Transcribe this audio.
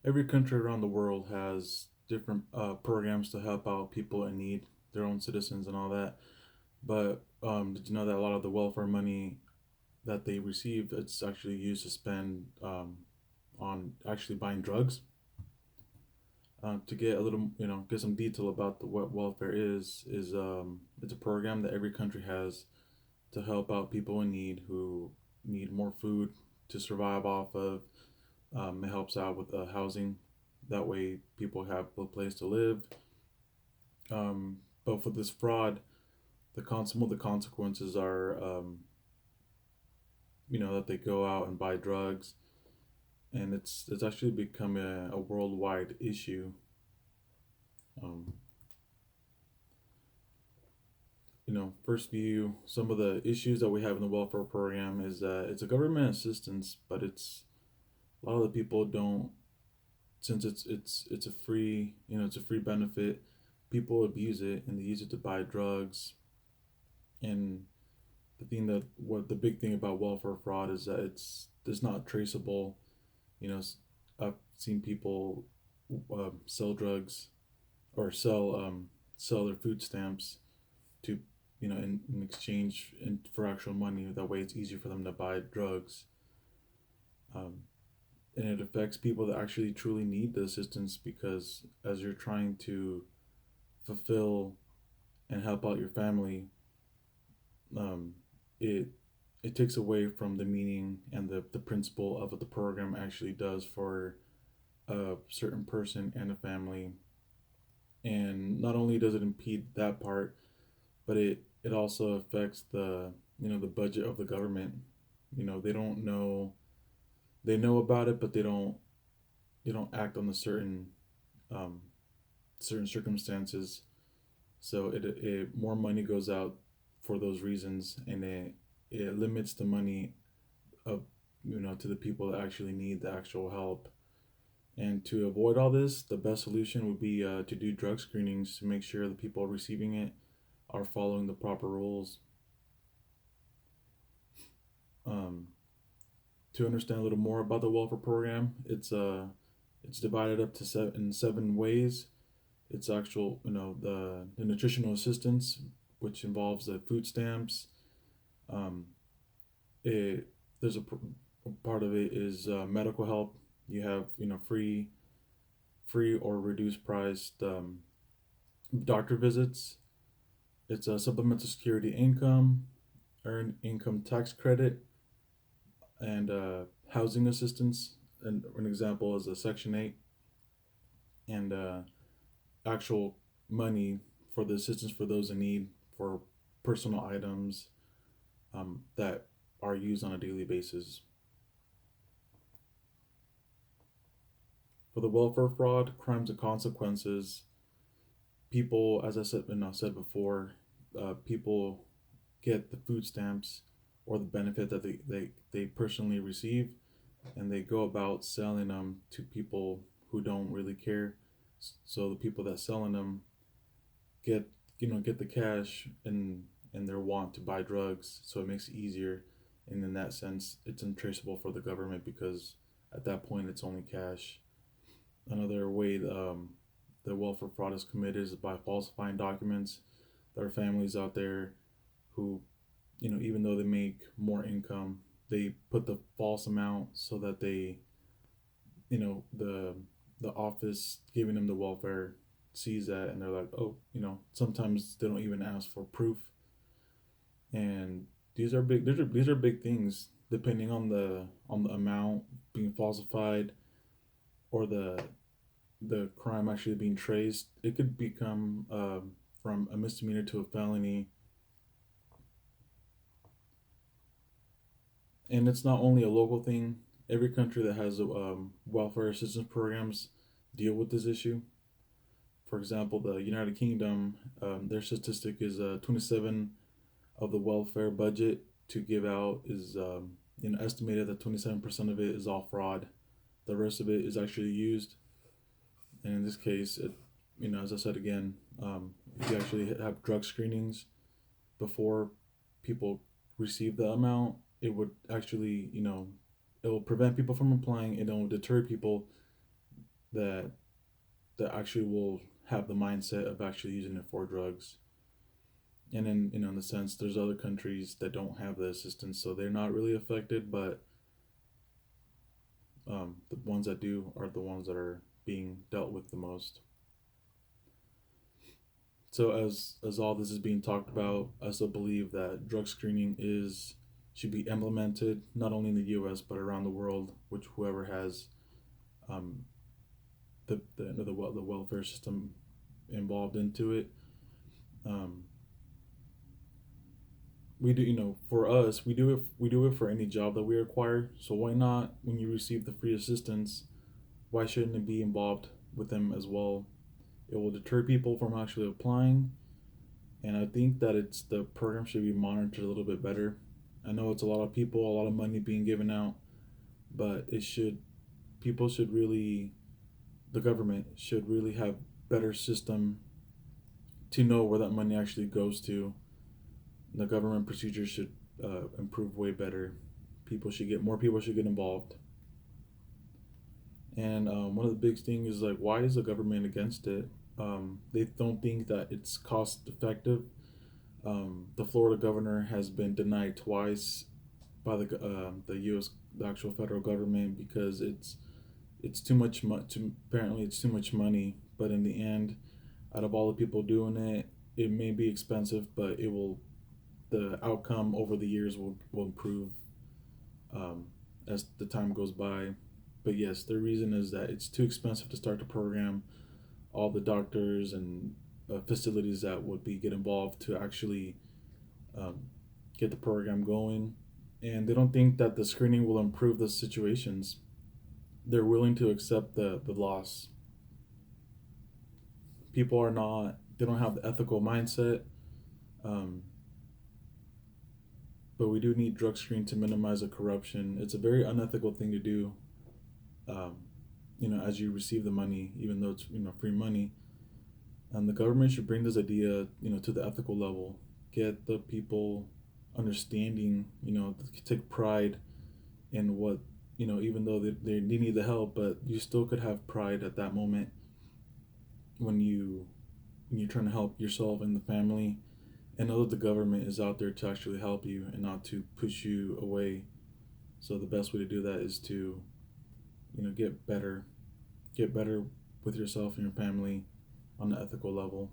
every country around the world has different programs to help out people in need, their own citizens and all that. But did you know that a lot of the welfare money that they receive, it's actually used to spend on actually buying drugs? To get a little, get some detail about what welfare is it's a program that every country has to help out people in need who need more food to survive off of. It helps out with housing. That way, people have a place to live. But for this fraud, some of the consequences are, that they go out and buy drugs, and it's actually become a worldwide issue. Um, First view, some of the issues that we have in the welfare program is that it's a government assistance, but a lot of the people don't, since it's a free, it's a free benefit. People abuse it and they use it to buy drugs. And the big thing about welfare fraud is that it's not traceable. You know, I've seen people sell drugs or sell their food stamps to in exchange for actual money. That way, it's easier for them to buy drugs. Um, and it affects people that actually truly need the assistance, because as you're trying to fulfill and help out your family, um, it it takes away from the meaning and the principle of what the program actually does for a certain person and a family. And not only does it impede that part, but it also affects the budget of the government. They don't know, they know about it, but they don't act on the um, certain circumstances. So it more money goes out for those reasons, and it limits the money of to the people that actually need the actual help. And to avoid all this, the best solution would be to do drug screenings to make sure the people receiving it are following the proper rules. Um, to understand a little more about the welfare program, it's divided up to seven ways. It's actual, the nutritional assistance, which involves the food stamps. Um, it there's a part of it is medical help. You have free or reduced priced doctor visits. It's a supplemental security income, earned income tax credit, and housing assistance. And an example is a Section 8, and actual money for the assistance for those in need for personal items that are used on a daily basis. For the welfare fraud, crimes and consequences, people, as I said before, people get the food stamps or the benefit that they personally receive, and they go about selling them to people who don't really care. So the people that selling them get get the cash and their want to buy drugs, so it makes it easier. And in that sense, it's untraceable for the government, because at that point it's only cash. Another way the welfare fraud is committed is by falsifying documents. There are families out there who, even though they make more income, they put the false amount so that the office giving them the welfare sees that, and they're like, oh, sometimes they don't even ask for proof. And these are big things, depending on the amount being falsified, or the crime actually being traced. It could become from a misdemeanor to a felony. And it's not only a local thing. Every country that has welfare assistance programs deal with this issue. For example, the United Kingdom, their statistic is 27 of the welfare budget to give out is estimated that 27% of it is all fraud. The rest of it is actually used. And in this case, as I said again, if you actually have drug screenings before people receive the amount, it would actually, it will prevent people from applying, and it will deter people that actually will have the mindset of actually using it for drugs. And in in the sense, there's other countries that don't have the assistance, so they're not really affected. But the ones that do are the ones that are being dealt with the most. So as all this is being talked about, I still believe that drug screening is should be implemented not only in the U.S. but around the world, which whoever has um, the welfare system involved into it. Um, we do, for us, we do it for any job that we acquire. So why not, when you receive the free assistance, why shouldn't it be involved with them as well? It will deter people from actually applying, and I think that it's the program should be monitored a little bit better. I know it's a lot of people, a lot of money being given out, but it should people should really the government should really have better system to know where that money actually goes to. The government procedures should improve way better. More people should get involved. And one of the big things is like, why is the government against it? They don't think that it's cost effective. The Florida governor has been denied twice by the U.S. the actual federal government because it's too much apparently it's too much money. But in the end, out of all the people doing it, it may be expensive, but it will the outcome over the years will improve um, as the time goes by. But yes, the reason is that it's too expensive to start the program. All the doctors and facilities that would be get involved to actually um, get the program going, and they don't think that the screening will improve the situations. They're willing to accept the loss. People are not. They don't have the ethical mindset. Um, but we do need drug screen to minimize the corruption. It's a very unethical thing to do. Um, as you receive the money, even though it's free money, and the government should bring this idea to the ethical level. Get the people understanding. Take pride in what even though they need the help, but you still could have pride at that moment when you're trying to help yourself and the family, and know that the government is out there to actually help you and not to push you away. So the best way to do that is to get better with yourself and your family on the ethical level.